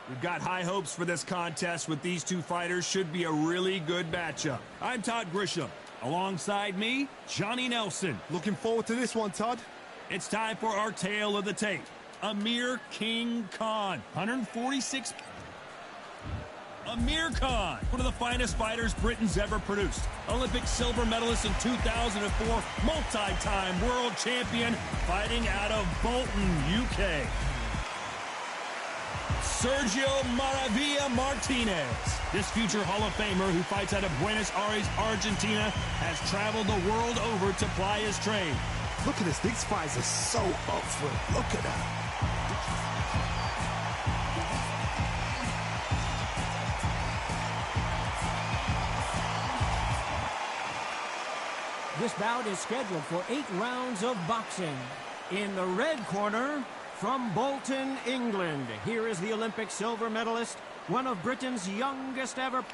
We've got high hopes for this contest with these two fighters. Should be a really good matchup. I'm Todd Grisham. Alongside me, Johnny Nelson. Looking forward to this one, Todd. It's time for our tale of the tape. Amir King Khan, 146. Amir Khan, one of the finest fighters Britain's ever produced. Olympic silver medalist in 2004, multi-time world champion, fighting out of Bolton, UK. Sergio Maravilla Martinez. This future Hall of Famer who fights out of Buenos Aires, Argentina, has traveled the world over to ply his trade. Look at this. These fights are so up for it. Look at that. This bout is scheduled for 8 rounds of boxing. In the red corner, from Bolton, England, here is the Olympic silver medalist, one of Britain's youngest ever.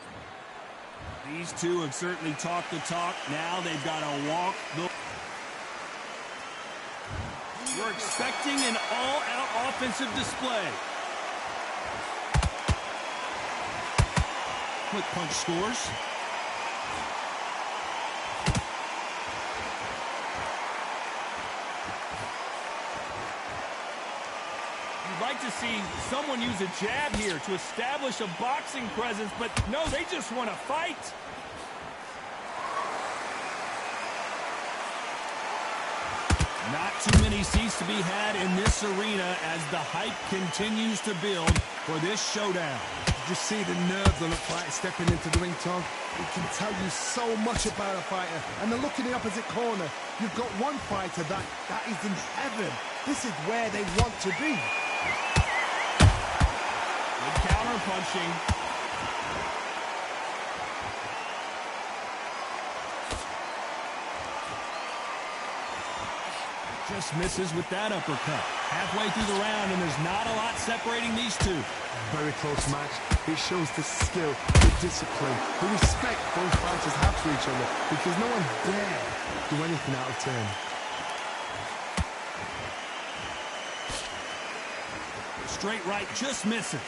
These two have certainly talked the talk. Now they've got to walk the... We're expecting an all-out offensive display. Quick punch scores. You'd like to see someone use a jab here to establish a boxing presence, but no, they just want to fight. Not too many seats to be had in this arena as the hype continues to build for this showdown. You see the nerves on a fighter stepping into the ring, Tom. It can tell you so much about a fighter. And then look in the opposite corner. You've got one fighter that is in heaven. This is where they want to be. Good counter punching. Just misses with that uppercut. Halfway through the round, and there's not a lot separating these two. Very close match. It shows the skill, the discipline, the respect both fighters have for each other, because no one dare do anything out of turn. Straight right just misses.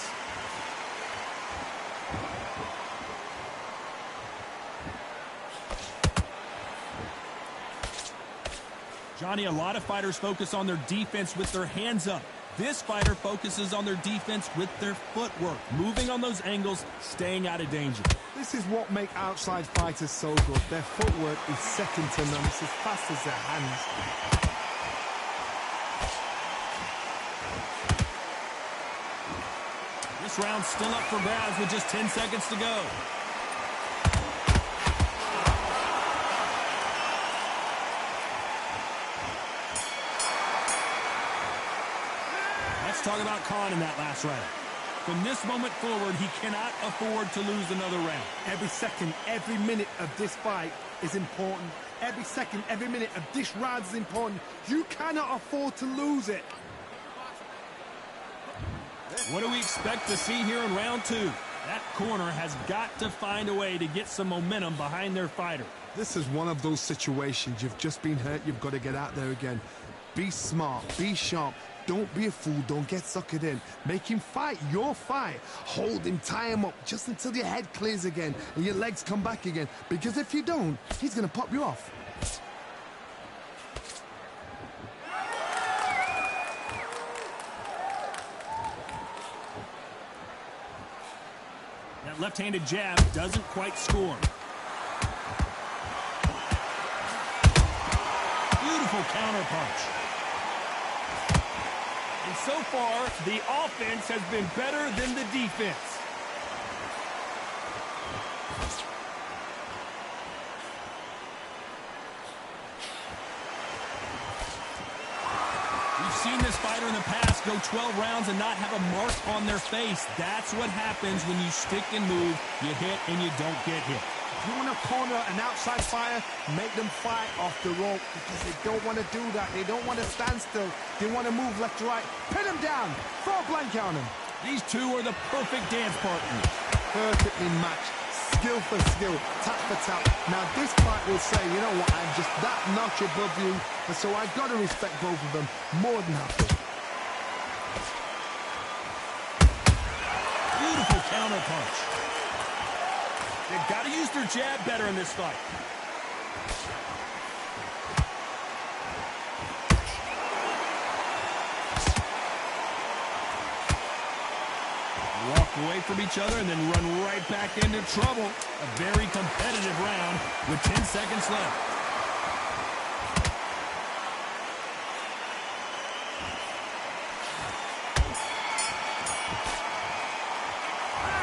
Johnny, a lot of fighters focus on their defense with their hands up. This fighter focuses on their defense with their footwork, moving on those angles, staying out of danger. This is what makes outside fighters so good. Their footwork is second to none. It's as fast as their hands. This round's still up for grabs with just 10 seconds to go. Let's talk about Khan in that last round. From this moment forward, he cannot afford to lose another round. Every second, every minute of this fight is important. Every second, every minute of this round is important. You cannot afford to lose it. What do we expect to see here in round 2? That corner has got to find a way to get some momentum behind their fighter. This is one of those situations. You've just been hurt. You've got to get out there again. Be smart. Be sharp. Don't be a fool. Don't get suckered in. Make him fight your fight. Hold him, tie him up just until your head clears again and your legs come back again. Because if you don't, he's going to pop you off. That left-handed jab doesn't quite score. Beautiful counter punch. And so far, the offense has been better than the defense. We've seen this fighter in the past go 12 rounds and not have a mark on their face. That's what happens when you stick and move, you hit and you don't get hit. If you want to corner an outside fighter, make them fight off the rope, because they don't want to do that. They don't want to stand still. They want to move left to right. Pin them down. Throw a blanket on them. These two are the perfect dance partners. Perfectly matched. Skill for skill. Tap for tap. Now this fight will say, you know what, I'm just that notch above you, and so I've got to respect both of them more than happy. counter punch. They've got to use their jab better in this fight. Walk away from each other and then run right back into trouble. A very competitive round with 10 seconds left.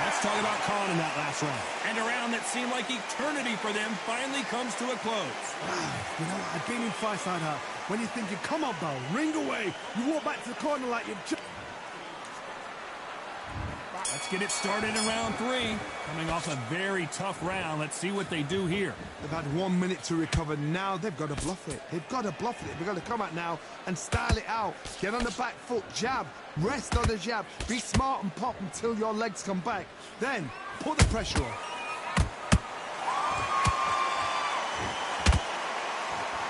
Let's talk about Khan in that last round. And a round that seemed like eternity for them finally comes to a close. You know, a game in fights like that, when you're thinking, come on, Bell, ring away, you walk back to the corner like you've just... Let's get it started in round 3. Coming off a very tough round. Let's see what they do here. They've had 1 minute to recover. Now they've got to bluff it. They've got to bluff it. They've got to come out now and style it out. Get on the back foot, jab, rest on the jab. Be smart and pop until your legs come back. Then put the pressure on.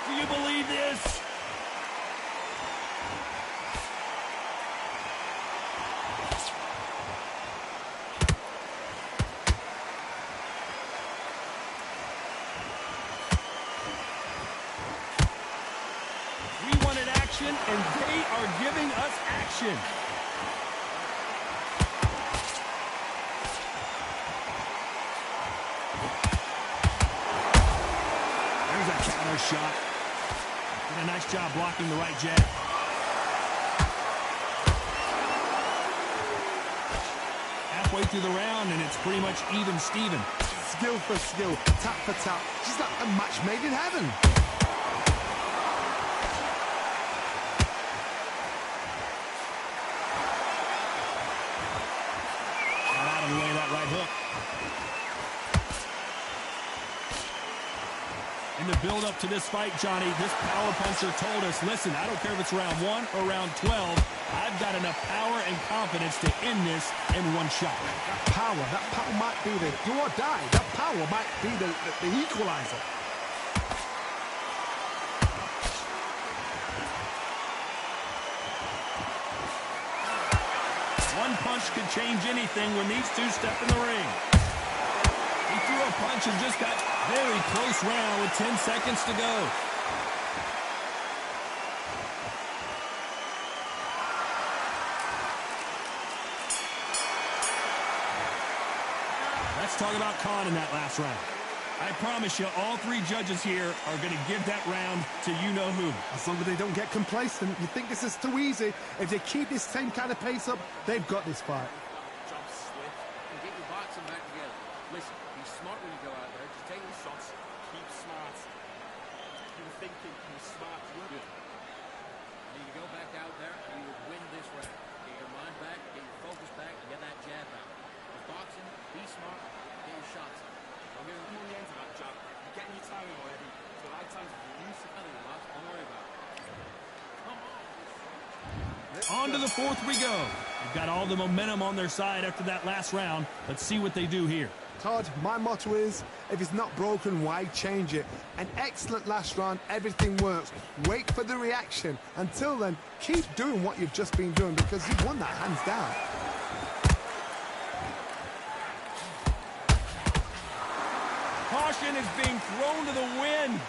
Do you believe this? And they are giving us action. There's a counter shot. Did a nice job blocking the right jab. Halfway through the round, and it's pretty much even Steven. Skill for skill, tap for tap. Just like a match made in heaven. Right hook. In the build-up to this fight, Johnny, this power puncher told us, listen, I don't care if it's round 1 or round 12, I've got enough power and confidence to end this in one shot. That power might be the do or die. That power might be the equalizer. One punch could change anything when these two step in the ring. He threw a punch and just got very close round with 10 seconds to go. Let's talk about Khan in that last round. I promise you, all 3 judges here are going to give that round to you-know-who. As long as they don't get complacent, you think this is too easy. If they keep this same kind of pace up, they've got this fight. Jump swift and get your boxing back together. Listen, be smart when you go out there. Just take your shots. Keep smart. You were thinking you were smart. You would. You need to go back out there and you would win this round. Get your mind back, get your focus back, and get that jab out. With boxing, be smart, get your shots out. Don't get in the end of that jab. You're getting your timing already. The right time to release it. Don't worry about it. On to the 4th we go. They've got all the momentum on their side after that last round. Let's see what they do here. Todd, my motto is, if it's not broken, why change it? An excellent last round, everything works. Wait for the reaction. Until then, keep doing what you've just been doing because you've won that hands down. Caution is being thrown to the wind.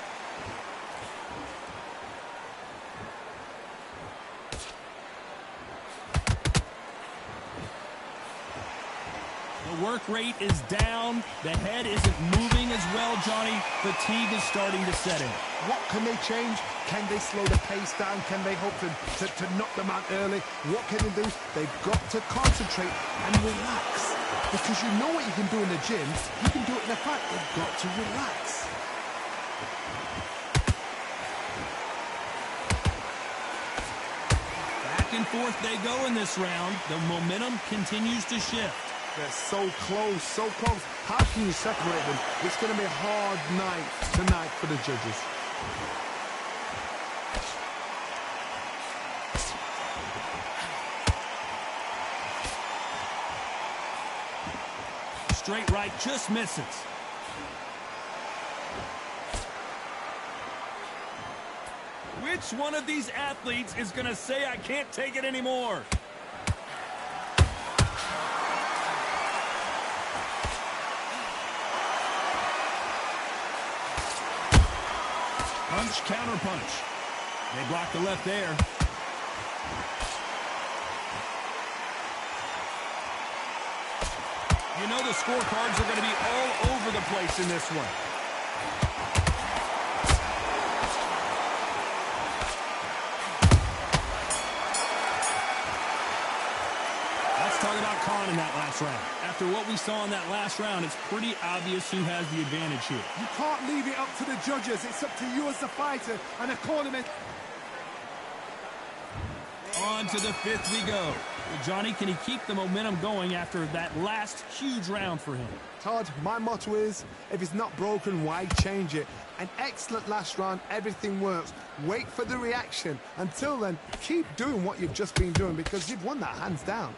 The work rate is down. The head isn't moving as well, Johnny. Fatigue is starting to set in. What can they change? Can they slow the pace down? Can they hope to knock them out early? What can they do? They've got to concentrate and relax. Because you know what you can do in the gym, you can do it in a fight. They've got to relax. Back and forth they go in this round. The momentum continues to shift. They're so close, so close. How can you separate them? It's going to be a hard night tonight for the judges. Straight right just misses. Which one of these athletes is going to say, I can't take it anymore? Punch, counter punch. They block the left there. You know the scorecards are going to be all over the place in this one. Let's talk about Khan in that last round. After what we saw in that last round, it's pretty obvious who has the advantage here. You can't leave it up to the judges. It's up to you as the fighter and a cornerman. On to the fifth we go. Well, Johnny, can he keep the momentum going after that last huge round for him? Todd, my motto is, if it's not broken, why change it? An excellent last round, everything works. Wait for the reaction. Until then, keep doing what you've just been doing because you've won that hands down.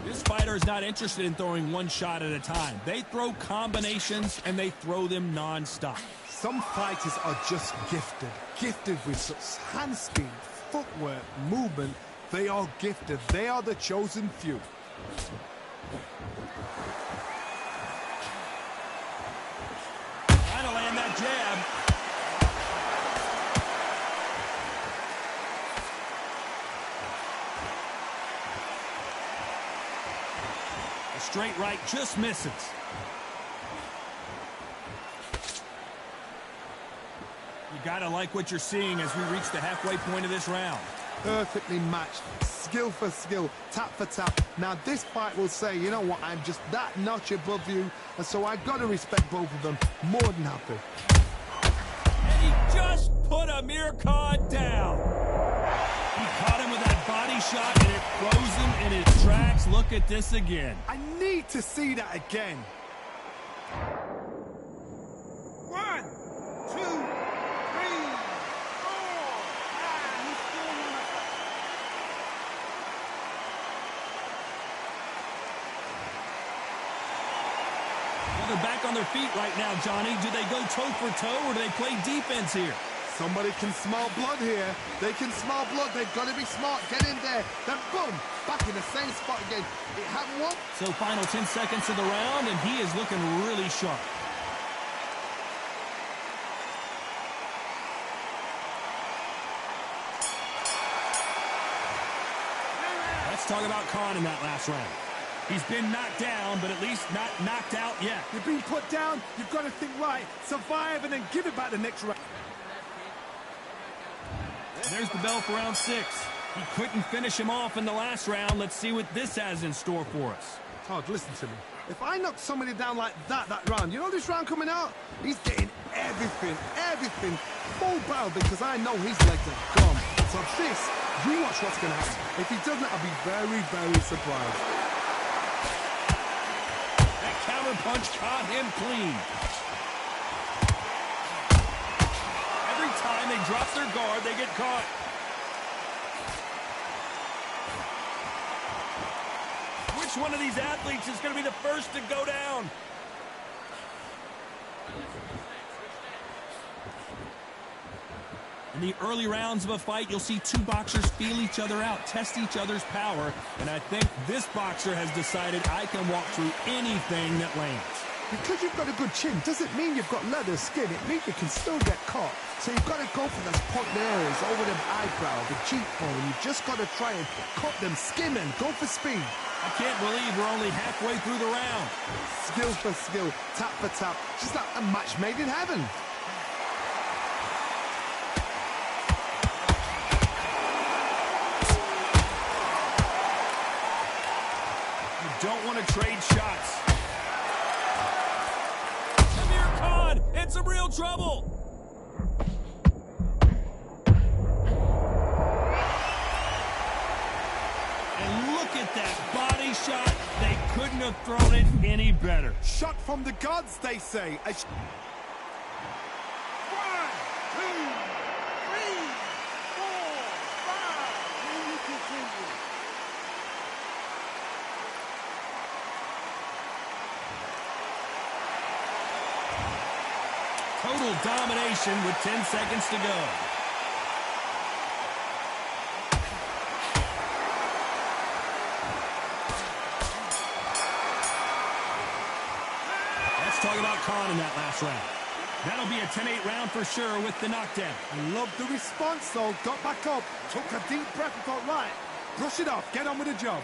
This fighter is not interested in throwing one shot at a time. They throw combinations, and they throw them non-stop. Some fighters are just gifted with such hand speed, footwork, movement. They are gifted. They are the chosen few. Trying to land that jab. Straight right just misses. You gotta like what you're seeing as we reach the halfway point of this round. Perfectly matched, skill for skill, tap for tap. Now this fight will say, you know what, I'm just that notch above you, and so I gotta respect both of them. More than happy. And he just put Amir Khan down. He caught him with that body shot, and it froze him in his tracks. Look at this again. I need to see that again. 1, 2, 3, 4. He's still on the fight. Well, they're back on their feet right now, Johnny. Do they go toe for toe, or do they play defense here? Somebody can smell blood here. They can smell blood. They've got to be smart. Get in there. Then boom, back in the same spot again. It happened once. So final 10 seconds of the round, and he is looking really sharp. Let's talk about Khan in that last round. He's been knocked down, but at least not knocked out yet. You've been put down. You've got to think right. Survive and then give it back the next round. There's the bell for round 6. He couldn't finish him off in the last round. Let's see what this has in store for us. Todd, listen to me. If I knock somebody down like that round, you know this round coming out? He's getting everything full barrel because I know his legs are gone. So this, you watch what's going to happen. If he doesn't, I'll be very surprised. That counter punch caught him clean. Every time they drop their guard, they get caught. Which one of these athletes is going to be the first to go down? In the early rounds of a fight, you'll see two boxers feel each other out, test each other's power, and I think this boxer has decided I can walk through anything that lands. Because you've got a good chin doesn't mean you've got leather skin. It means you can still get caught. So you've got to go for those point areas over the eyebrow, the cheekbone. You've just got to try and cut them, skim and go for speed. I can't believe we're only halfway through the round. Skill for skill, tap for tap. Just like a match made in heaven. You don't want to trade shots. Amir Khan in some real trouble. And look at that body shot. They couldn't have thrown it any better. Shot from the gods, they say. 1, 2, 3, 4, 5. And you continue. Total domination with 10 seconds to go. Khan in that last round. That'll be a 10-8 round for sure with the knockdown. I love the response, though. Got back up, took a deep breath and thought, right, brush it off, get on with the job.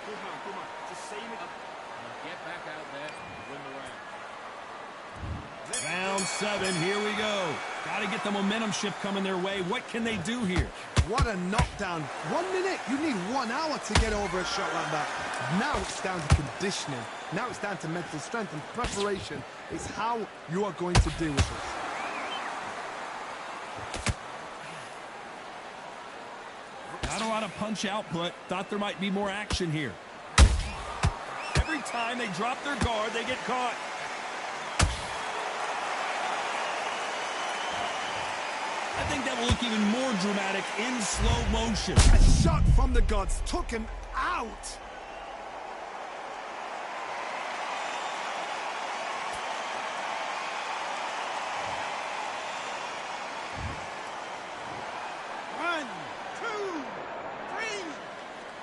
Come on. Just save it up and get back out there and win the round. Round 7, here we go. Got to get the momentum shift coming their way. What can they do here? What a knockdown. 1 minute, you need 1 hour to get over a shot like that. Now it's down to conditioning. Now it's down to mental strength and preparation. It's how you are going to deal with this. Not a lot of punch output. Thought there might be more action here. Every time they drop their guard, they get caught. I think that will look even more dramatic in slow motion. A shot from the gods took him out. One, two, three,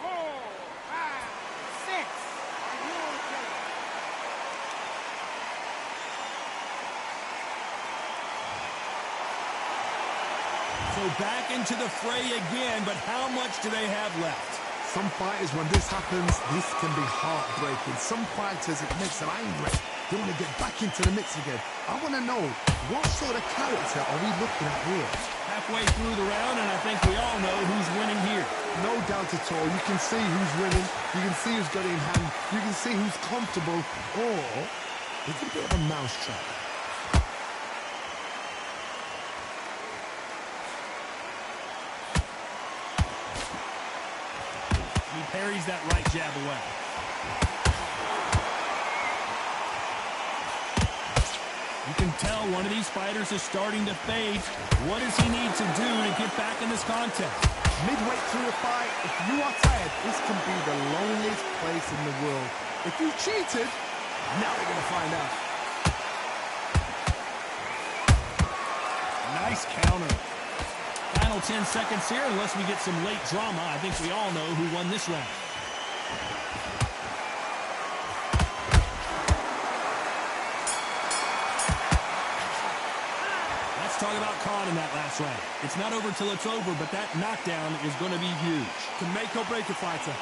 4, 5, 6. Are you okay? So back into the fray again, but how much do they have left? Some fighters, when this happens, this can be heartbreaking. Some fighters, it makes them angry. They want to get back into the mix again. I want to know, what sort of character are we looking at here? Halfway through the round, and I think we all know who's winning here. No doubt at all. You can see who's winning. You can see who's got it in hand. You can see who's comfortable. Or it's a bit of a mousetrap. He parries that right jab away. You can tell one of these fighters is starting to fade. What does he need to do to get back in this contest? Midway through a fight, if you are tired, this can be the loneliest place in the world. If you cheated, now they're going to find out. Nice counter. Final 10 seconds here, unless we get some late drama. I think we all know who won this round. Let's talk about Khan in that last round. It's not over till it's over, but that knockdown is going to be huge. Can make or break a fighter.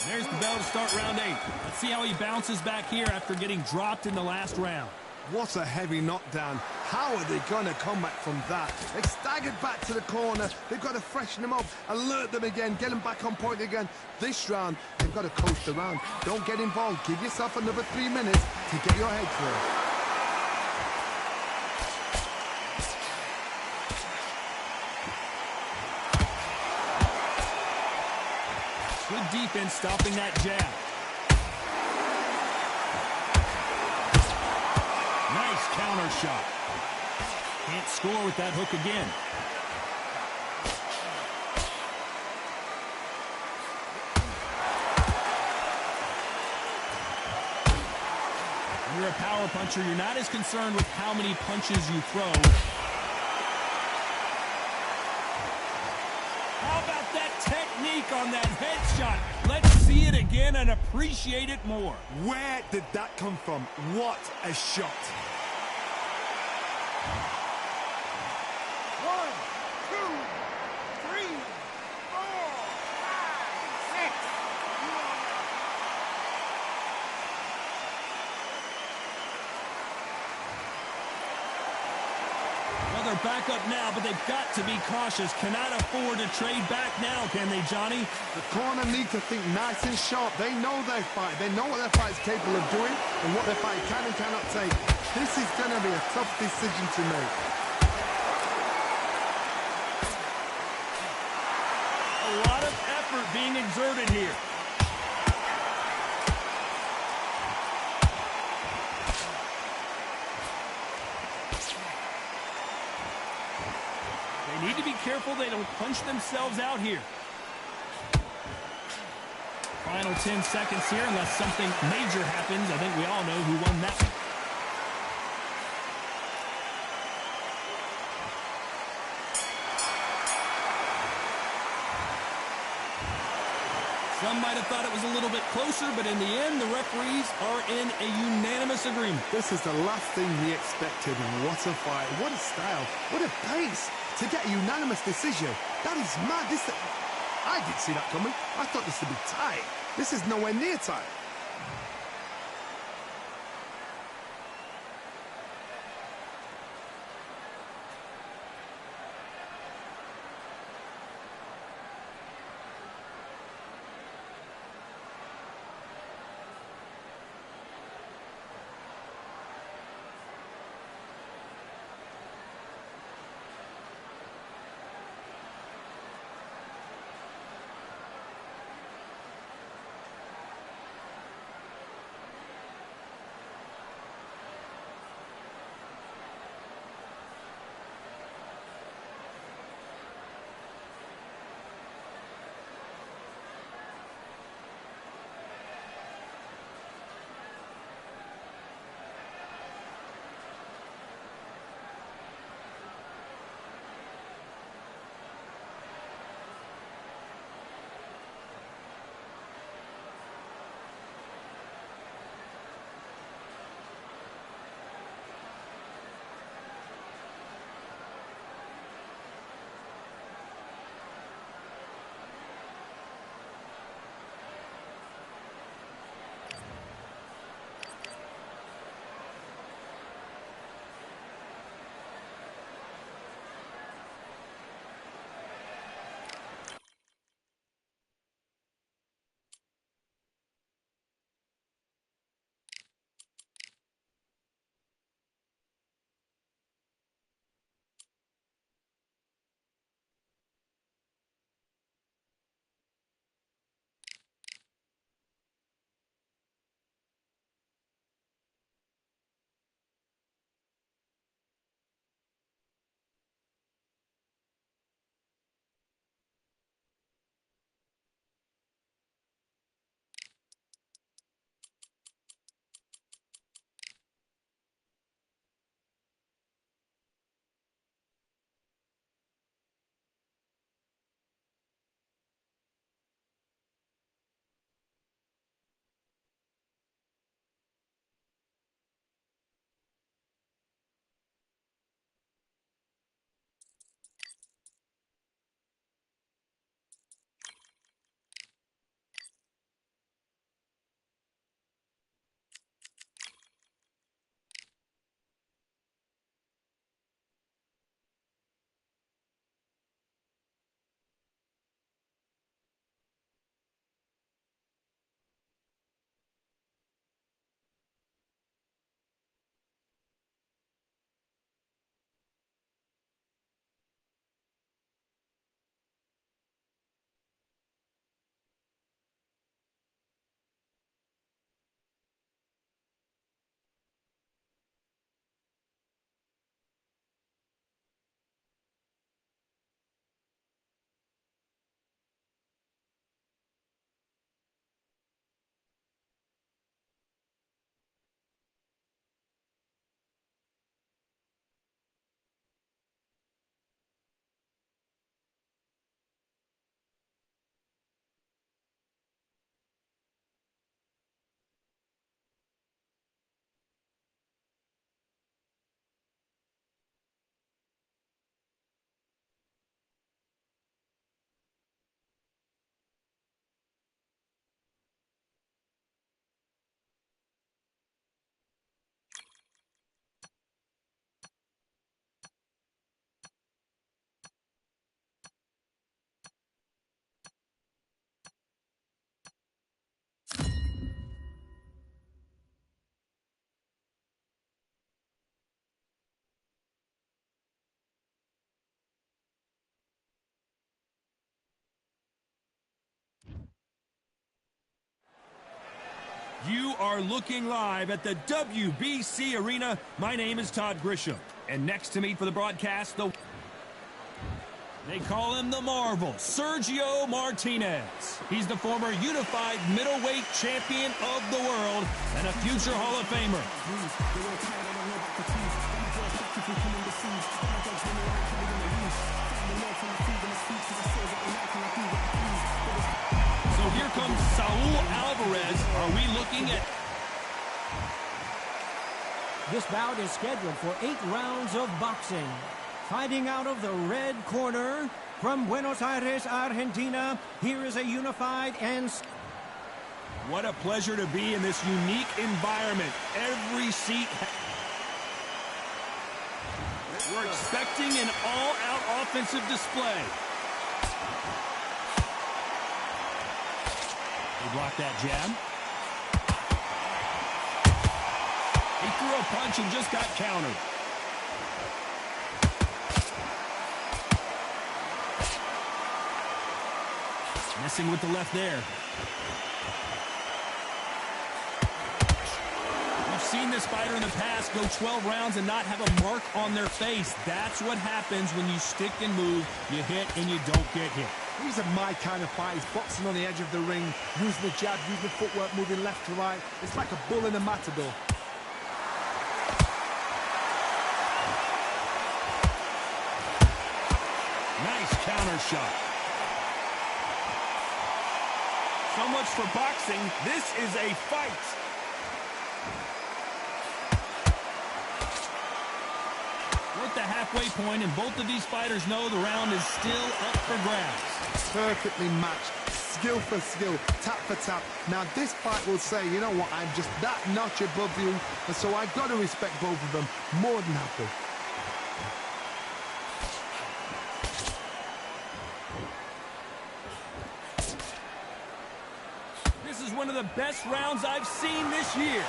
There's the bell to start round 8. Let's see how he bounces back here after getting dropped in the last round. What a heavy knockdown. How are they going to come back from that? They staggered back to the corner. They've got to freshen them up, alert them again, get them back on point again. This round, they've got to coast around. Don't get involved. Give yourself another 3 minutes to get your head through. Good defense stopping that jab. Nice counter shot. Can't score with that hook again. When you're a power puncher, you're not as concerned with how many punches you throw. How about that technique on that headshot? Let's see it again and appreciate it more. Where did that come from? What a shot. 1, 2, 3, 4, 5, 6. Well, they're back up now, but they've got to be cautious. Cannot afford to trade back now, can they, Johnny? The corner need to think nice and sharp. They know their fight. They know what their fight is capable of doing and what their fight can and cannot take. This is going to be a tough decision to make. A lot of effort being exerted here. They need to be careful they don't punch themselves out here. Final 10 seconds here, unless something major happens. I think we all know who won that one. Some might have thought it was a little bit closer, but in the end, the referees are in a unanimous agreement. This is the last thing he expected. What a fight, what a style, what a pace to get a unanimous decision. That is mad. I didn't see that coming. I thought this would be tight. This is nowhere near tight. You are looking live at the WBC Arena. My name is Todd Grisham. And next to me for the broadcast, they call him the Marvel, Sergio Martinez. He's the former unified middleweight champion of the world and a future Hall of Famer. So here comes Raul Alvarez, are we looking at... This bout is scheduled for 8 rounds of boxing. Fighting out of the red corner from Buenos Aires, Argentina, here is a unified and... What a pleasure to be in this unique environment. Every seat... We're expecting an all-out offensive display. They blocked that jab. He threw a punch and just got countered. Missing with the left there. We've seen this fighter in the past go 12 rounds and not have a mark on their face. That's what happens when you stick and move, you hit and you don't get hit. These are my kind of fights, boxing on the edge of the ring, using the jab, using the footwork, moving left to right. It's like a bull in a matador. Nice counter shot. So much for boxing. This is a fight. We're at the halfway point, and both of these fighters know the round is still up for grabs. Perfectly matched, skill for skill, tap for tap. Now this fight will say, you know what, I'm just that notch above you, and so I've got to respect both of them more than happy. This is one of the best rounds I've seen this year.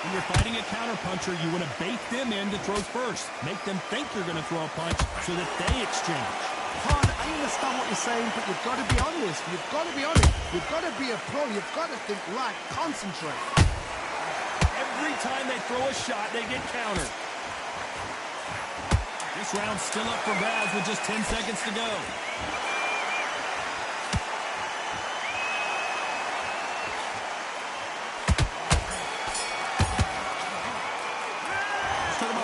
When you're fighting a counterpuncher, you want to bait them in to throw first. Make them think you're going to throw a punch so that they exchange. Todd, I understand what you're saying, but you've got to be honest. You've got to be honest. You've got to be a pro. You've got to think right. Concentrate. Every time they throw a shot, they get countered. This round's still up for grabs with just 10 seconds to go.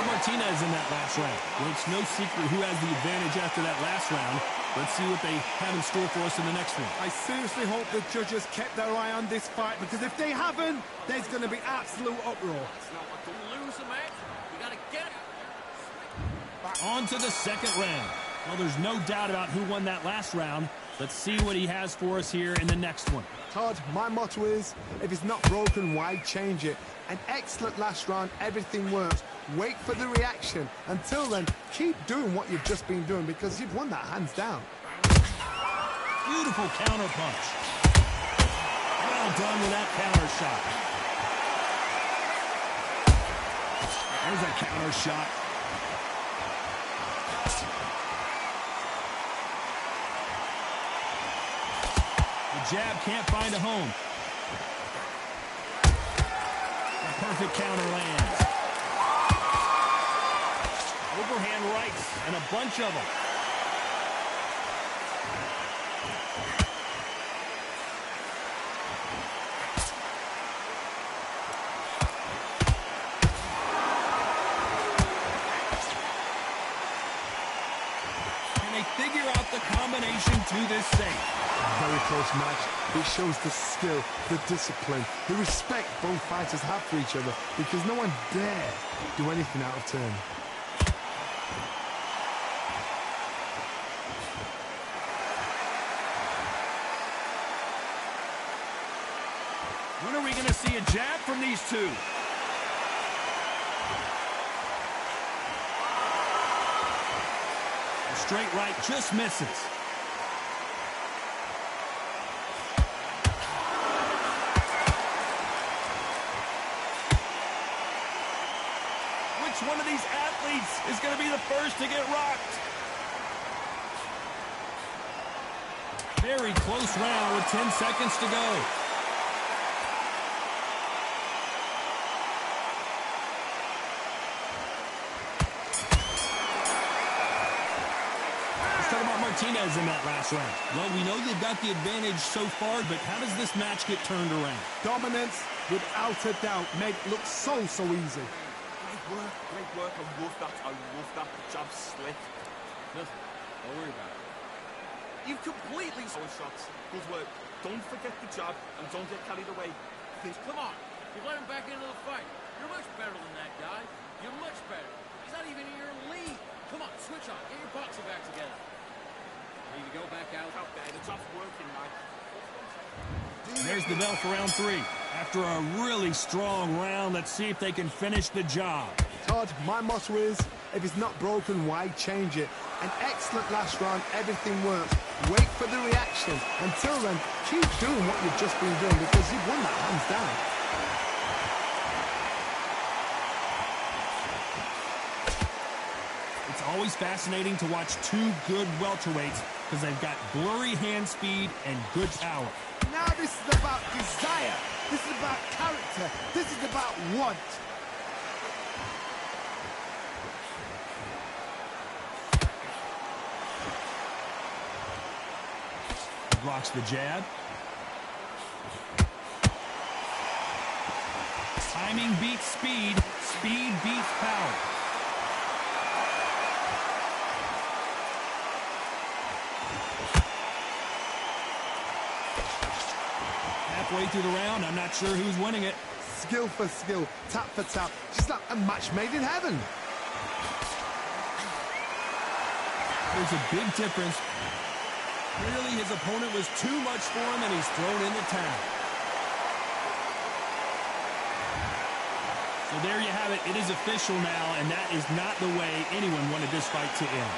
Martinez in that last round. Well, it's no secret who has the advantage after that last round. Let's see what they have in store for us in the next one. I seriously hope the judges kept their eye on this fight, because if they haven't, there's going to be absolute uproar. It's not what to lose, mate. You got to get it. On to the second round. Well, there's no doubt about who won that last round. Let's see what he has for us here in the next one. Todd, my motto is, if it's not broken, why change it? An excellent last round, everything works. Wait for the reaction. Until then, keep doing what you've just been doing, because you've won that hands down. Beautiful counter punch. Well done with that counter shot. There's a counter shot. The jab can't find a home. A perfect counter lands. Overhand rights and a bunch of them. Can they figure out the combination to this safe? Very close match. It shows the skill, the discipline, the respect both fighters have for each other, because no one dare do anything out of turn. When are we going to see a jab from these two? A straight right just misses. Which one of these athletes is going to be the first to get rocked? Very close round with 10 seconds to go. Martinez in that last round. Well, we know they've got the advantage so far, but how does this match get turned around? Dominance, without a doubt, made it look so easy. Great work. I love that. I love that. The jab slick. Nothing. Don't worry about it. You've completely... shots. Good work. Don't forget the jab and don't get carried away. Come on. You've let him back into the fight. You're much better than that guy. You're much better. He's not even in your league. Come on, switch on. Get your boxing back together. Ready to go back out. Out there, the jab's working, Mike. There's the bell for round 3. After a really strong round, let's see if they can finish the job. Todd, my motto is, if it's not broken, why change it? An excellent last round, everything works. Wait for the reaction. Until then, keep doing what you've just been doing because you've won that hands down. It's always fascinating to watch two good welterweights because they've got blurry hand speed and good power. Now this is about desire. This is about character. This is about want. Blocks the jab. Timing beats speed. Speed beats power. Halfway through the round, I'm not sure who's winning it. Skill for skill, tap for tap. Just like a match made in heaven. There's a big difference. Clearly, his opponent was too much for him, and he's thrown in the towel. So there you have it. It is official now, and that is not the way anyone wanted this fight to end.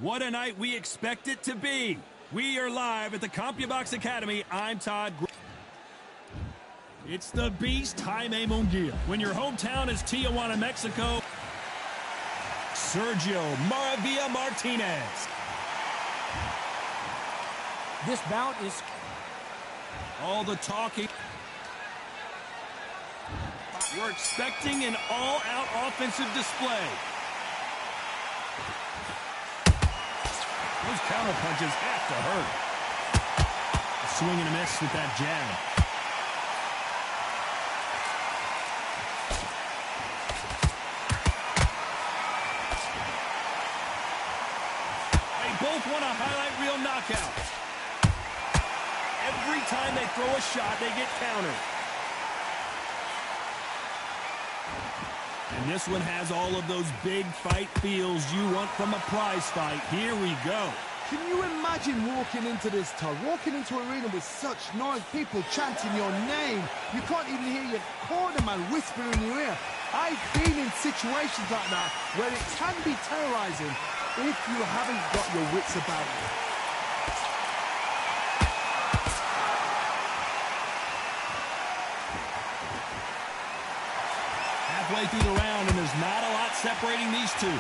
What a night we expect it to be. We are live at the CompuBox Academy. I'm Todd. It's the Beast, Jaime Munguia. When your hometown is Tijuana, Mexico, Sergio Maravilla Martinez. This bout is... All the talking. We're expecting an all-out offensive display. Those counter punches have to hurt. A swing and a miss with that jab. They both want a highlight reel knockout. Every time they throw a shot, they get countered. And this one has all of those big fight feels you want from a prize fight. Here we go. Can you imagine walking into this, Todd? Walking into an arena with such noise, people chanting your name. You can't even hear your cornerman whisper in your ear. I've been in situations like that where it can be terrorizing if you haven't got your wits about you. Halfway through the round, and there's not a lot separating these two.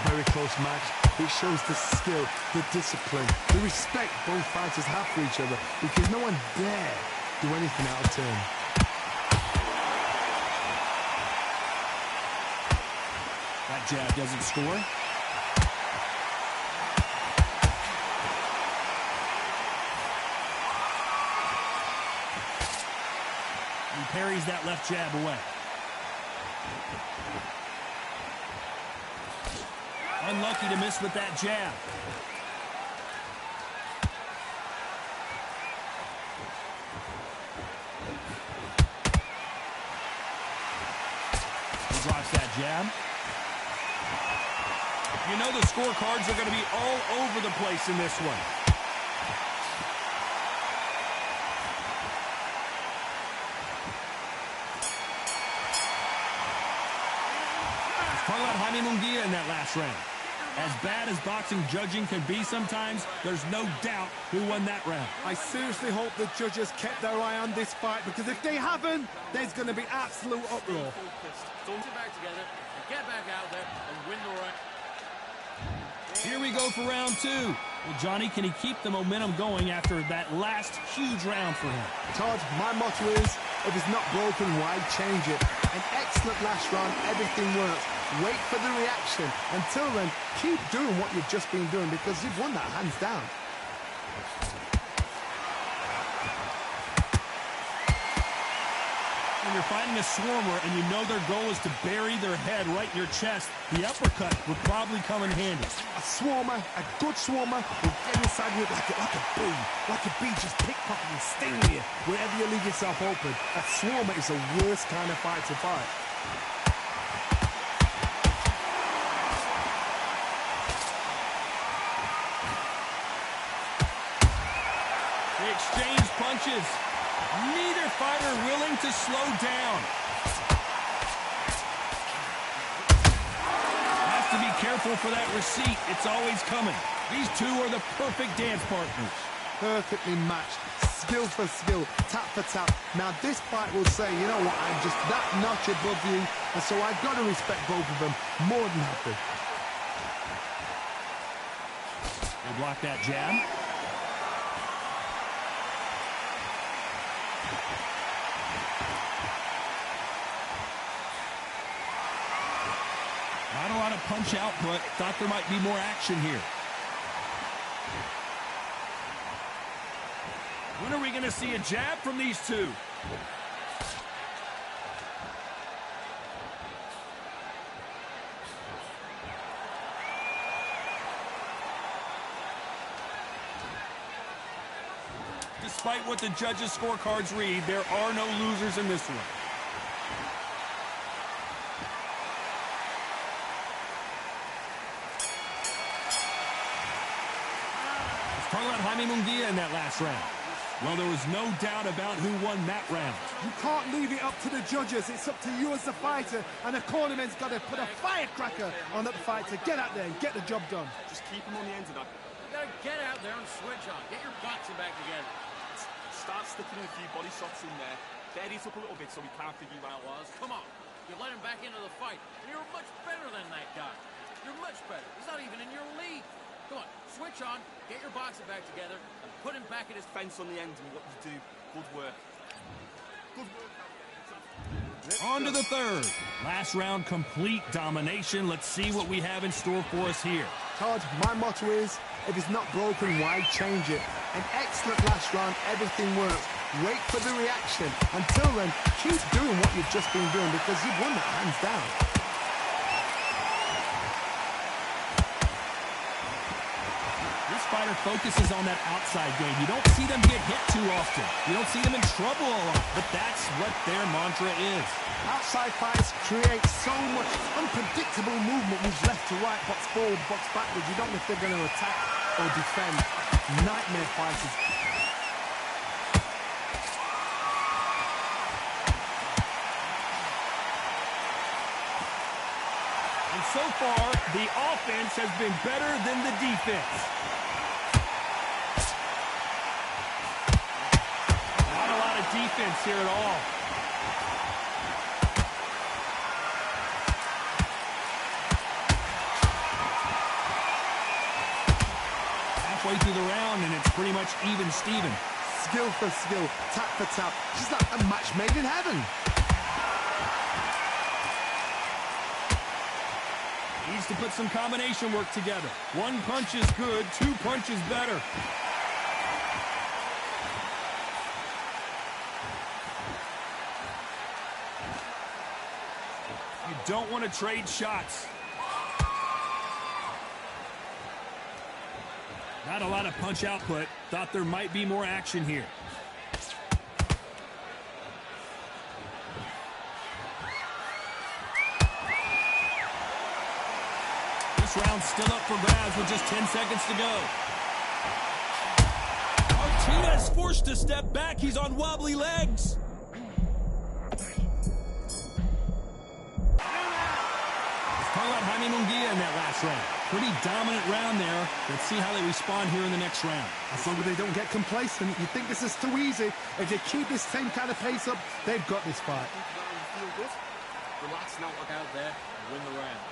Very close match. It shows the skill, the discipline, the respect both fighters have for each other, because no one dare do anything out of turn. That jab doesn't score. He parries that left jab away. Unlucky to miss with that jab. He drops that jab. You know the scorecards are going to be all over the place in this one. Let's talk about Jaime Munguia in that last round. As bad as boxing judging can be sometimes, there's no doubt who won that round. I seriously hope the judges kept their eye on this fight, because if they haven't, there's going to be absolute uproar. Don't sit back together and get back out there and win the round. Here we go for round two. Well, Johnny, can he keep the momentum going after that last huge round for him? Todd, my motto is, if it's not broken, why change it? An excellent last round, everything works. Wait for the reaction. Until then, keep doing what you've just been doing, because you've won that hands down. When you're fighting a swarmer and you know their goal is to bury their head right in your chest, the uppercut would probably come in handy. A swarmer, a good swarmer, will get inside you like a bee. Like a bee just pickpocket and sting you wherever you leave yourself open. A swarmer is the worst kind of fight to fight. They exchange punches. Neither fighter willing to slow down. Has to be careful for that receipt. It's always coming. These two are the perfect dance partners. Perfectly matched. Skill for skill. Tap for tap. Now this fight will say, you know what, I'm just that notch above you, and so I've got to respect both of them more than happy. They block that jab. Not a lot of punch output. Thought there might be more action here. When are we going to see a jab from these two? Despite what the judges' scorecards read, there are no losers in this one. Let's talk about Jaime Munguia in that last round. Well, there was no doubt about who won that round. You can't leave it up to the judges. It's up to you as the fighter, and the cornerman's got to put a firecracker on that fight to get out there and get the job done. Just keep him on the end of that. You gotta get out there and switch on. Get your boxing back together. Start sticking a few body shots in there. Bury it up a little bit so we can't figure you out. Come on. You let him back into the fight. And you're much better than that guy. You're much better. He's not even in your league. Come on, switch on, get your boxing back together, and put him back at his Fence on the end and what you do. Good work. Good work. On to the third. Last round, complete domination. Let's see what we have in store for us here. Todd, my motto is, if it's not broken, why change it? An excellent last round, everything works. Wait for the reaction. Until then, keep doing what you've just been doing because you've won that hands down. This fighter focuses on that outside game. You don't see them get hit too often. You don't see them in trouble a lot, but that's what their mantra is. Outside fights create so much unpredictable movement, moves left to right, box forward, box backwards. You don't know if they're going to attack or defend. Nightmare fighters. And so far, the offense has been better than the defense. Not a lot of defense here at all. Halfway through the round, and it's pretty much even Steven. Skill for skill, tap for tap. She's like a match made in heaven. Needs to put some combination work together. One punch is good, two punches better. You don't want to trade shots. Not a lot of punch output. Thought there might be more action here. This round's still up for grabs with just 10 seconds to go. Martinez forced to step back. He's on wobbly legs. Talk about Jaime Munguia in that last round. Pretty dominant round there. Let's see how they respond here in the next round. As long as they don't get complacent, you think this is too easy. If they keep this same kind of pace up, they've got this fight. Feel good? Relax now, look out there, and win the round.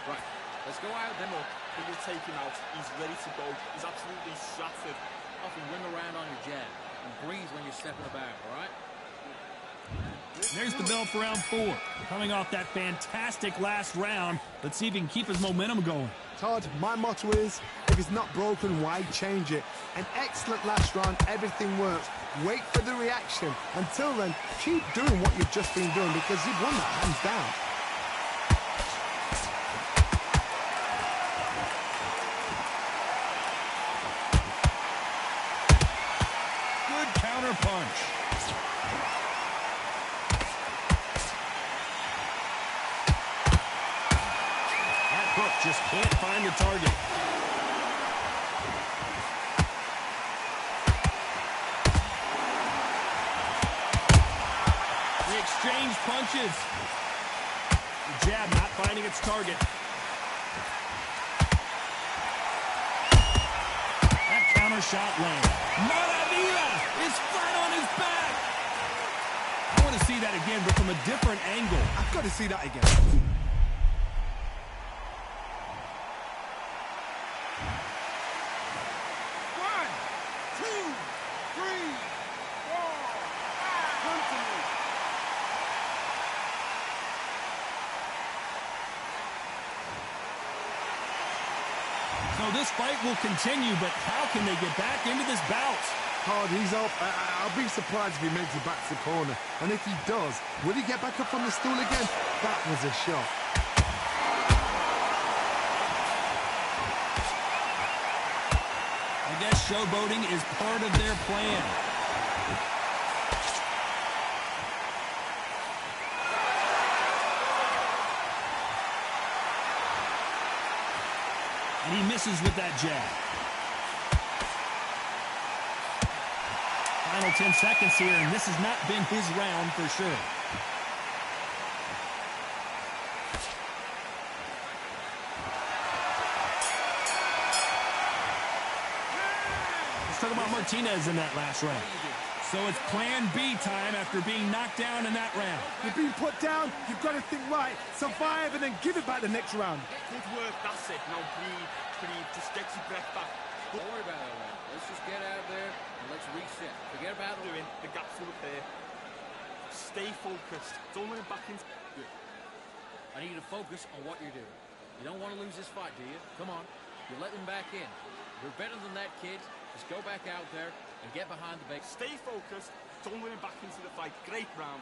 Right, let's go out then. He will take him out. He's ready to go. He's absolutely shattered. Off and win the round on your jab. And breathe when you're stepping about, all right? There's the bell for round 4. Coming off that fantastic last round, let's see if he can keep his momentum going. Todd, my motto is, if it's not broken, why change it? An excellent last round, everything works. Wait for the reaction. Until then, keep doing what you've just been doing because you've won that hands down. Good counter punch. Just can't find the target. They exchange punches. The jab not finding its target. That counter shot lands. Maravilla is flat on his back. I want to see that again, but from a different angle. I've got to see that again. So this fight will continue, but how can they get back into this bout? Todd, he's up. I'll be surprised if he makes it back to the corner. And if he does, will he get back up on the stool again? That was a shot. I guess showboating is part of their plan. And he misses with that jab. Final 10 seconds here, and this has not been his round for sure. Let's talk about Martinez in that last round. So it's plan B time after being knocked down in that round. You've been put down, you've got to think right, survive and then give it back the next round. Good work, that's it. Now breathe, just get your breath back. Don't worry about it, man. Let's just get out there and let's reset. Forget about Doing the gaps will appear. Stay focused. Don't let it back in. Good. I need you to focus on what you're doing. You don't want to lose this fight, do you? Come on. You're letting them back in. You're better than that, kid. Just go back out there and get behind the base. Stay focused. Don't let him back into the fight. Great round.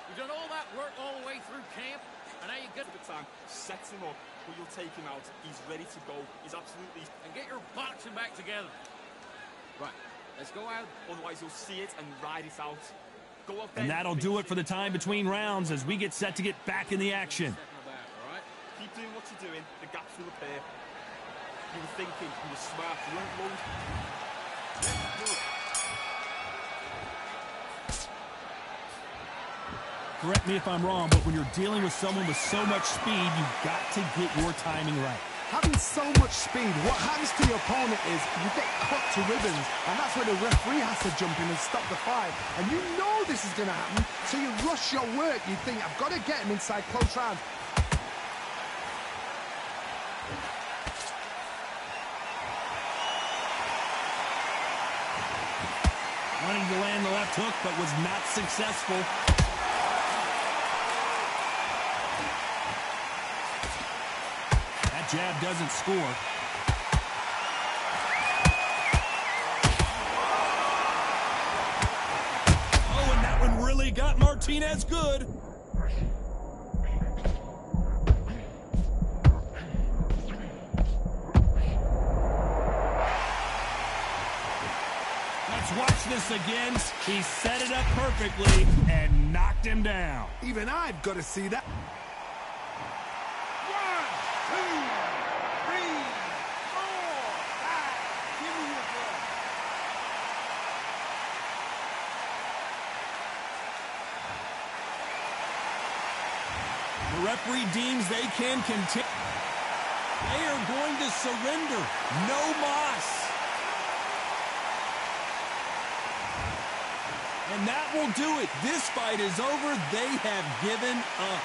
You've done all that work all the way through camp, and now you get The time sets him up, but you'll take him out. He's ready to go. He's absolutely. and get your boxing back together. Right. Let's go out. Otherwise, you'll see it and ride it out. Go out there. And that'll do it for the time between rounds as we get set to get back in the action. Second back, all right? Keep doing what you're doing. The gaps will appear. You were thinking. You were smart. You weren't low. Let's do it. Correct me if I'm wrong, but when you're dealing with someone with so much speed, you've got to get your timing right. Having so much speed, what happens to your opponent is you get cut to ribbons, and that's where the referee has to jump in and stop the fight. And you know this is going to happen, so you rush your work. You think, I've got to get him inside close rounds. Wanting to land the left hook, but was not successful. That jab doesn't score. Oh, and that one really got Martinez good. Let's watch this again. He set it up perfectly and knocked him down. Even I've got to see that. 1, 2, 3, 4, 5. Give me your breath. The referee deems they can continue. They are going to surrender. No mas. And that will do it. This fight is over. They have given up.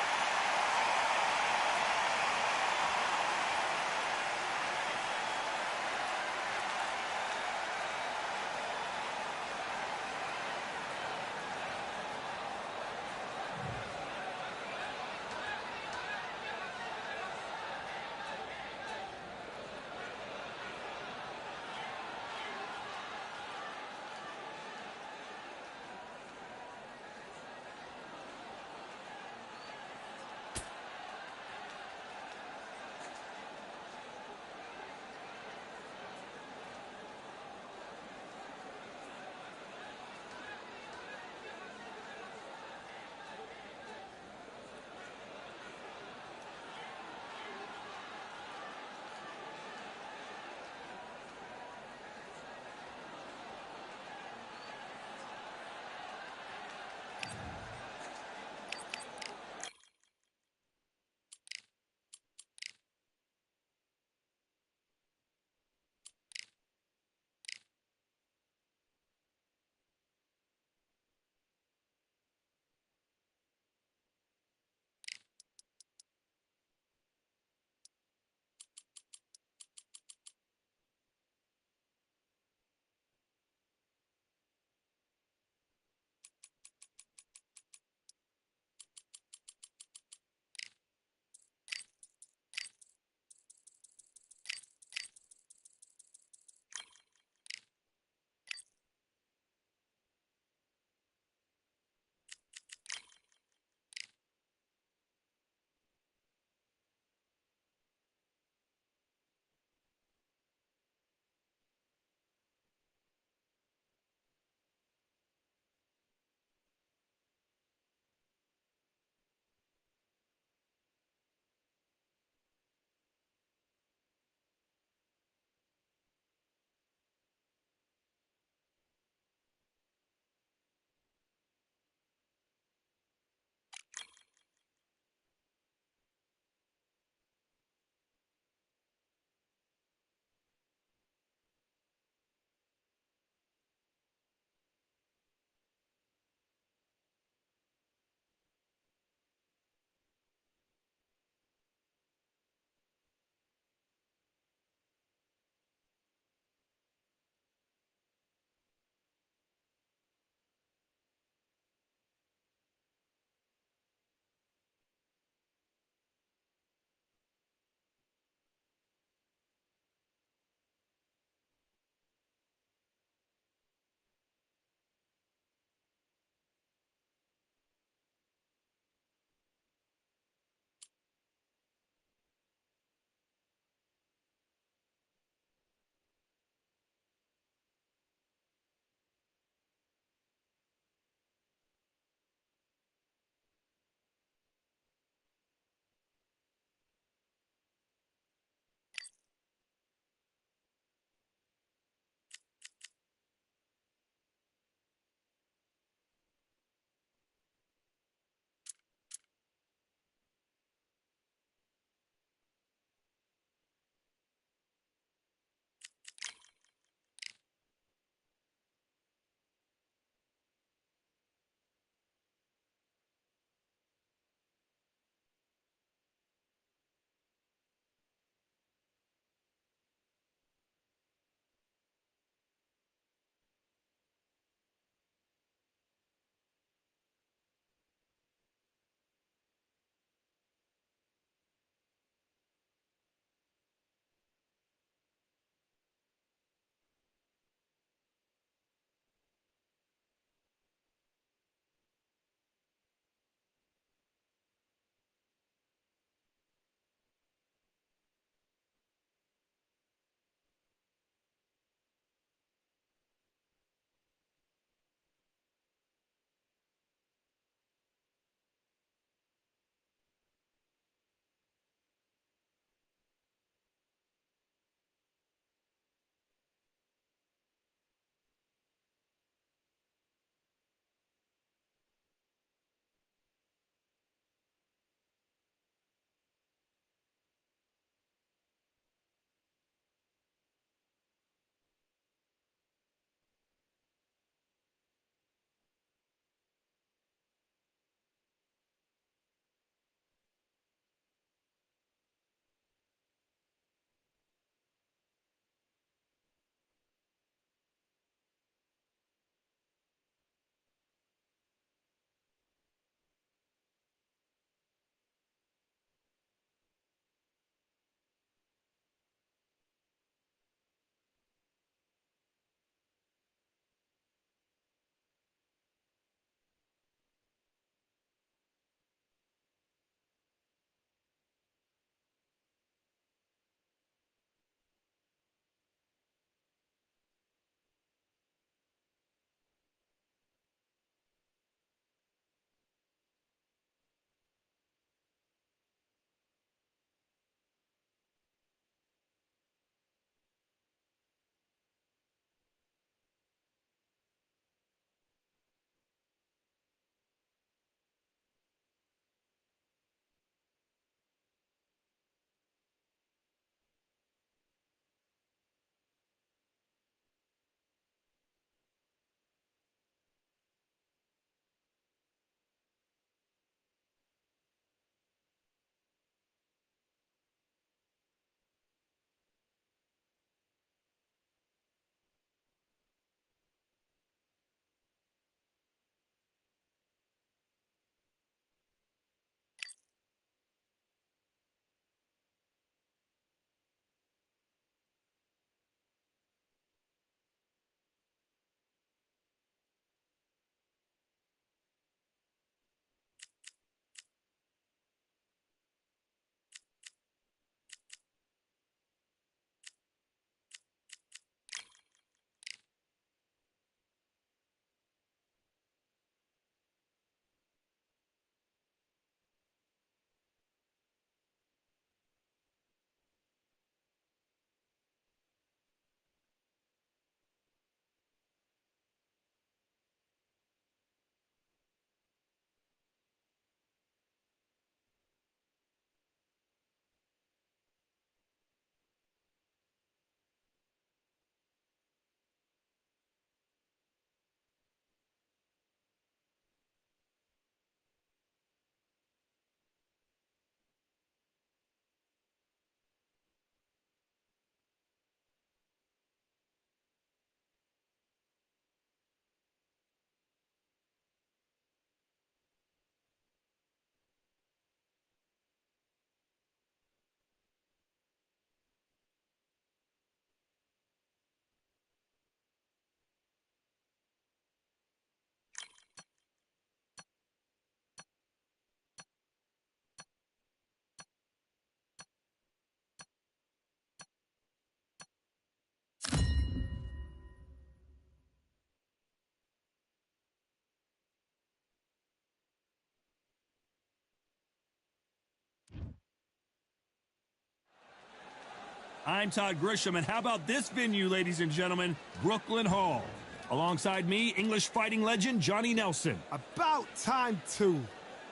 I'm Todd Grisham, and how about this venue, ladies and gentlemen? Brooklyn Hall. Alongside me, English fighting legend Johnny Nelson. About time, too.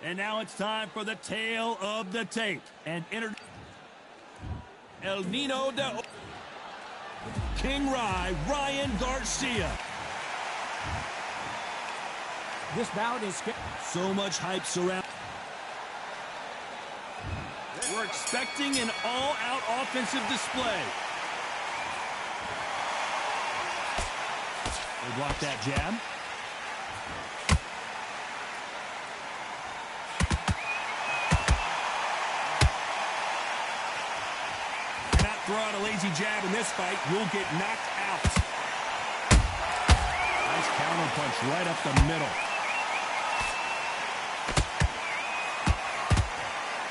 And now it's time for the tale of the tape. And El Nino de King Ryan Garcia. This bout is so much hype surround. We're expecting an all-out offensive display. They block that jab. Cannot throw out a lazy jab in this fight. You'll get knocked out. Nice counter punch right up the middle.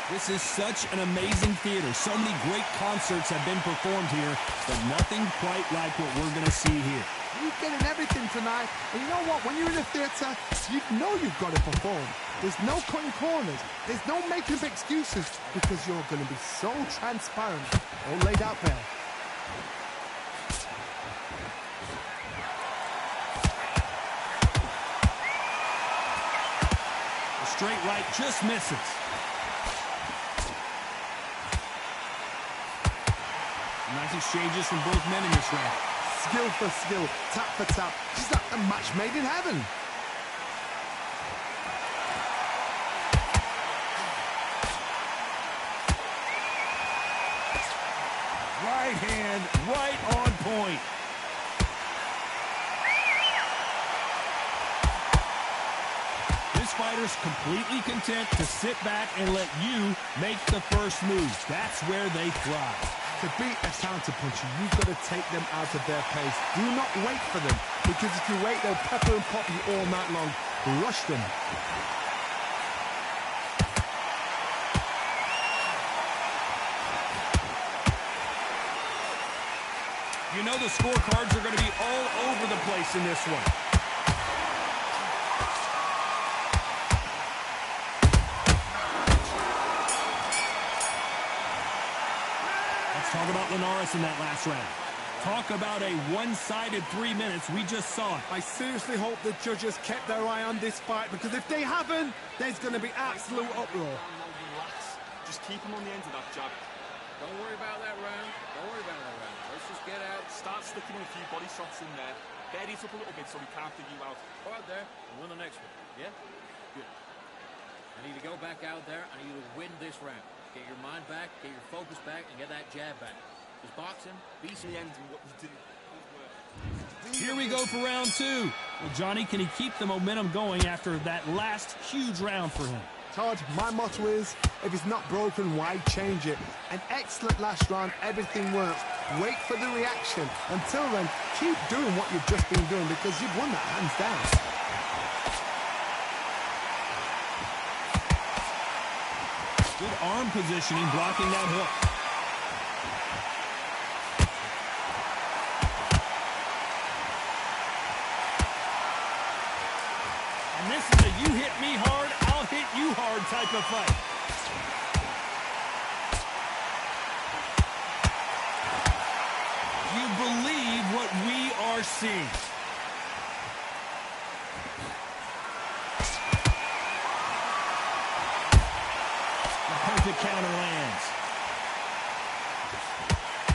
This is such an amazing theater. So many great concerts have been performed here, but nothing quite like what we're going to see here. You're getting everything tonight. And you know what? When you're in a theater, you know you've got to perform. There's no cutting corners. There's no making up excuses because you're going to be so transparent. All laid out there. The straight right just misses. Nice exchanges from both men in this round. Skill for skill, tap for tap. Just like a match made in heaven. Right hand, right on point. This fighter's completely content to sit back and let you make the first move. That's where they thrive. To beat a counter-puncher, you've got to take them out of their pace. Do not wait for them, because if you wait, they'll pepper and pop you all night long. Rush them. You know the scorecards are going to be all over the place in this one. Talk about Linares in that last round. Talk about a one-sided 3 minutes. We just saw it. I seriously hope the judges kept their eye on this fight, because if they haven't, there's going to be absolute uproar. Relax. Just keep him on the end of that jab. Don't worry about that round. Don't worry about that round. Let's just get out. Start sticking in a few body shots in there. Bury it up a little bit so we can't figure you out. Go out there and win the next one. Yeah? Good. I need to go back out there. I need you to win this round. Get your mind back, get your focus back, and get that jab back. Just boxing, be The end and what you do. Here we go for round two. Well, Johnny, can he keep the momentum going after that last huge round for him? Todd, my motto is, if it's not broken, why change it? An excellent last round, everything works. Wait for the reaction. Until then, keep doing what you've just been doing, because you've won that hands down. Good arm positioning, blocking that hook. And this is a you hit me hard, I'll hit you hard type of fight. You believe what we are seeing. The counter lands.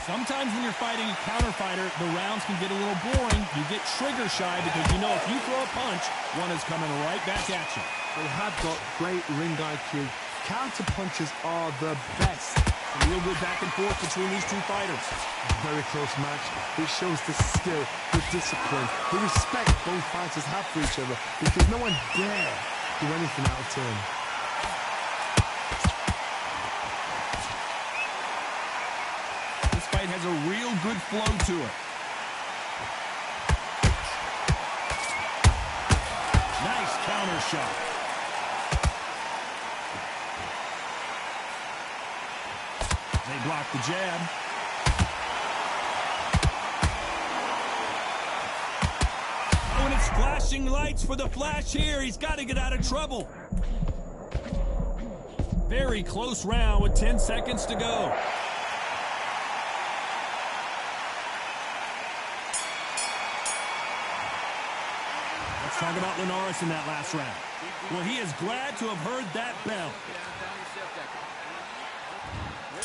Sometimes when you're fighting a counter fighter, the rounds can get a little boring. You get trigger shy because you know if you throw a punch, one is coming right back at you. They have got great ring IQ. Counter punches are the best. A real good back and forth between these two fighters. Very close match. It shows the skill, the discipline, the respect both fighters have for each other, because no one dare do anything out of turn. Has a real good flow to it. Nice counter shot. They block the jab. Oh, and it's flashing lights for the flash here. He's got to get out of trouble. Very close round with 10 seconds to go. talk about Linares in that last round. Well, he is glad to have heard that bell.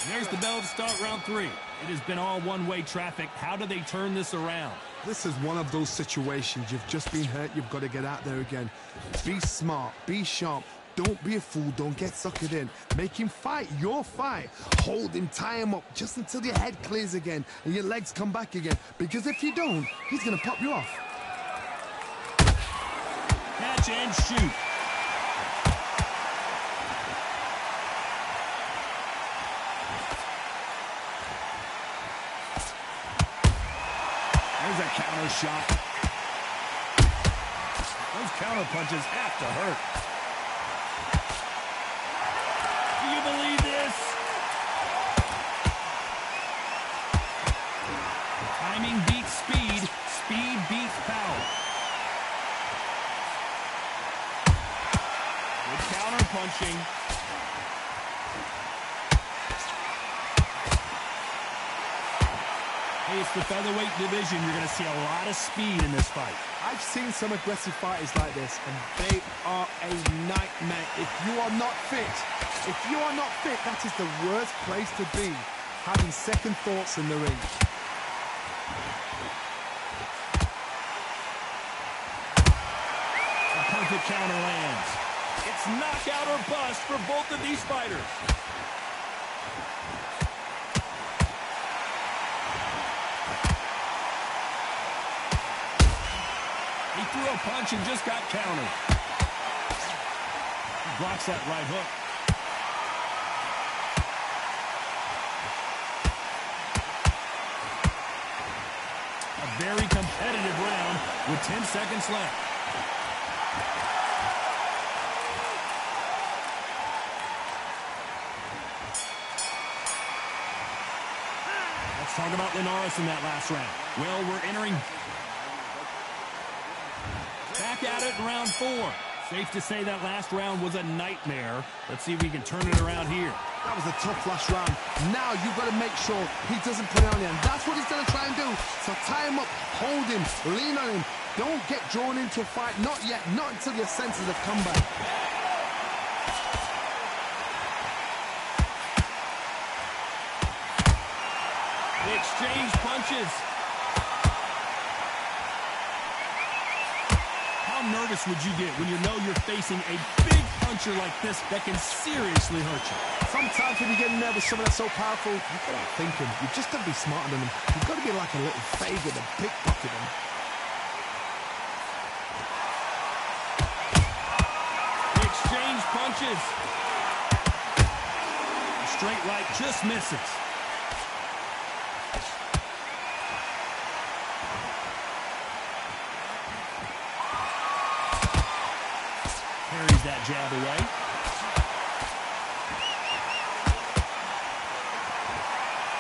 There's the bell to start round 3. It has been all one-way traffic. How do they turn this around? This is one of those situations. You've just been hurt. You've got to get out there again. Be smart. Be sharp. Don't be a fool. Don't get suckered in. Make him fight your fight. Hold him, tie him up just until your head clears again and your legs come back again. Because if you don't, he's going to pop you off. Catch and shoot. There's a counter shot. Those counter punches have to hurt. Do you believe this? Timing beats speed. Speed beats power. Good counter punching. Hey, it's the featherweight division. You're going to see a lot of speed in this fight. I've seen some aggressive fighters like this, and they are a nightmare. If you are not fit, that is the worst place to be, having second thoughts in the ring. A perfect counter lands. It's knockout or bust for both of these fighters. He threw a punch and just got countered. He blocks that right hook. A very competitive round with 10 seconds left. Let's talk about Linares in that last round. Well, we're entering back at it in round 4. Safe to say that last round was a nightmare. Let's see if we can turn it around here. That was a tough last round. Now you've got to make sure he doesn't put it on you. And that's what he's going to try and do. So tie him up, hold him, lean on him. Don't get drawn into a fight. Not yet. Not until your senses have come back. They exchange punches. How nervous would you get when you know you're facing a big puncher like this that can seriously hurt you? Sometimes when you get nervous, someone that's so powerful, you've got to think him. You've just got to be smarter than him. You've got to be like a little faggot and pickpocket him. They exchange punches. A straight right just misses. Carries that jab away.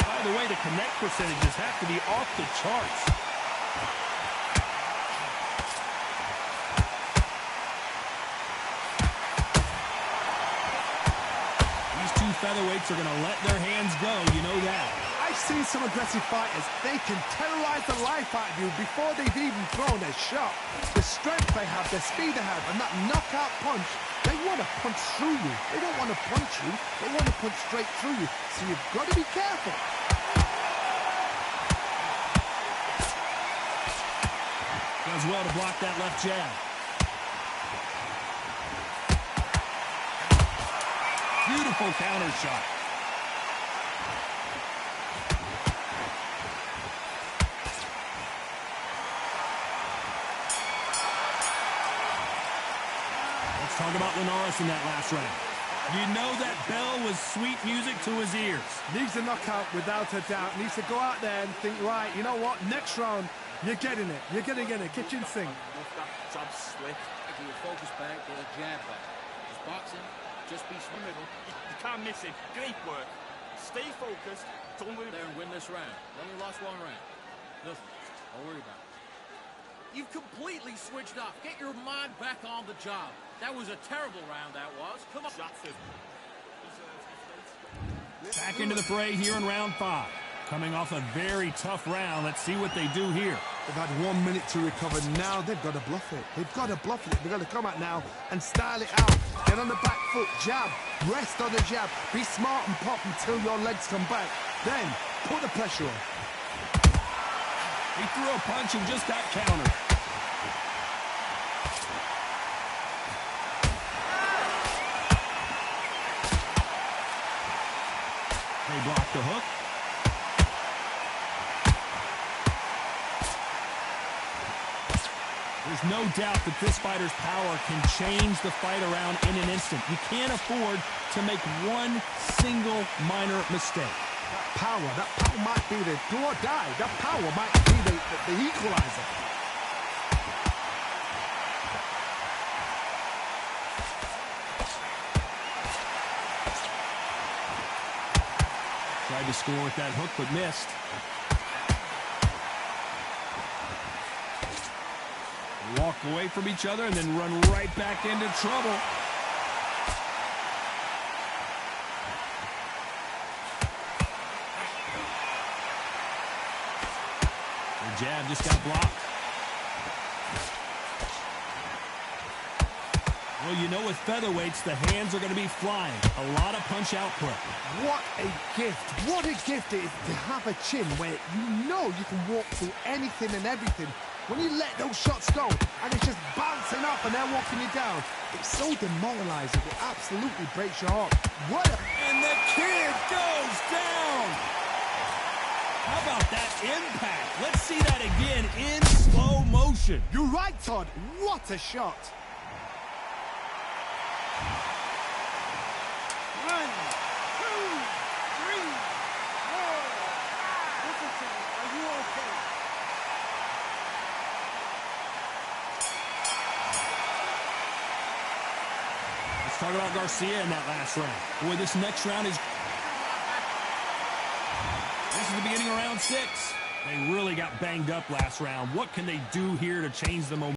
By the way, the connect percentages have to be off the charts. These two featherweights are going to let their hands go, you know that. I've seen some aggressive fighters. They can terrorize the life out of you before they've even thrown a shot. The strength they have, the speed they have, and that knockout punch, they want to punch through you. They don't want to punch you. They want to punch straight through you. So you've got to be careful. Does well to block that left jab. Beautiful counter shot. Let's talk about Linares in that last round. You know that bell was sweet music to his ears. Needs a knockout without a doubt. Needs to go out there and think, right, you know what, next round, you're getting it. You're going to get it. Kitchen sink. Jab slick. If you focus back, get a jab back. It's boxing, just be smart. You can't miss it. Great work. Stay focused. Don't worry. There and win this round. You only lost one round. Nothing. Don't worry about it. You've completely switched off. Get your mind back on the job. That was a terrible round, that was. Come on. That's it. Back into the fray here in round 5. Coming off a very tough round. Let's see what they do here. They've had 1 minute to recover. Now they've got to bluff it. They've got to bluff it. They've got to come out now and style it out. Get on the back foot, jab, rest on the jab. Be smart and pop until your legs come back. Then put the pressure on. He threw a punch and just got countered. They blocked the hook. There's no doubt that this fighter's power can change the fight around in an instant. You can't afford to make one single minor mistake. That power might be the do or die. That power might be the equalizer. Tried to score with that hook, but missed. Walk away from each other and then run right back into trouble. The jab just got blocked. Well, you know, with featherweights, the hands are going to be flying. A lot of punch output. What a gift. What a gift it is to have a chin where you know you can walk through anything and everything. When you let those shots go and it's just bouncing up and they're walking you down, it's so demoralizing. It absolutely breaks your heart. And the kid goes down. How about that impact? Let's see that again in slow motion. You're right, Todd. What a shot. 1, 2, 3, 4. Richardson, are you okay? Let's talk about Garcia in that last round. Boy, this next round is... This is the beginning of round 6. They really got banged up last round. What can they do here to change the momentum?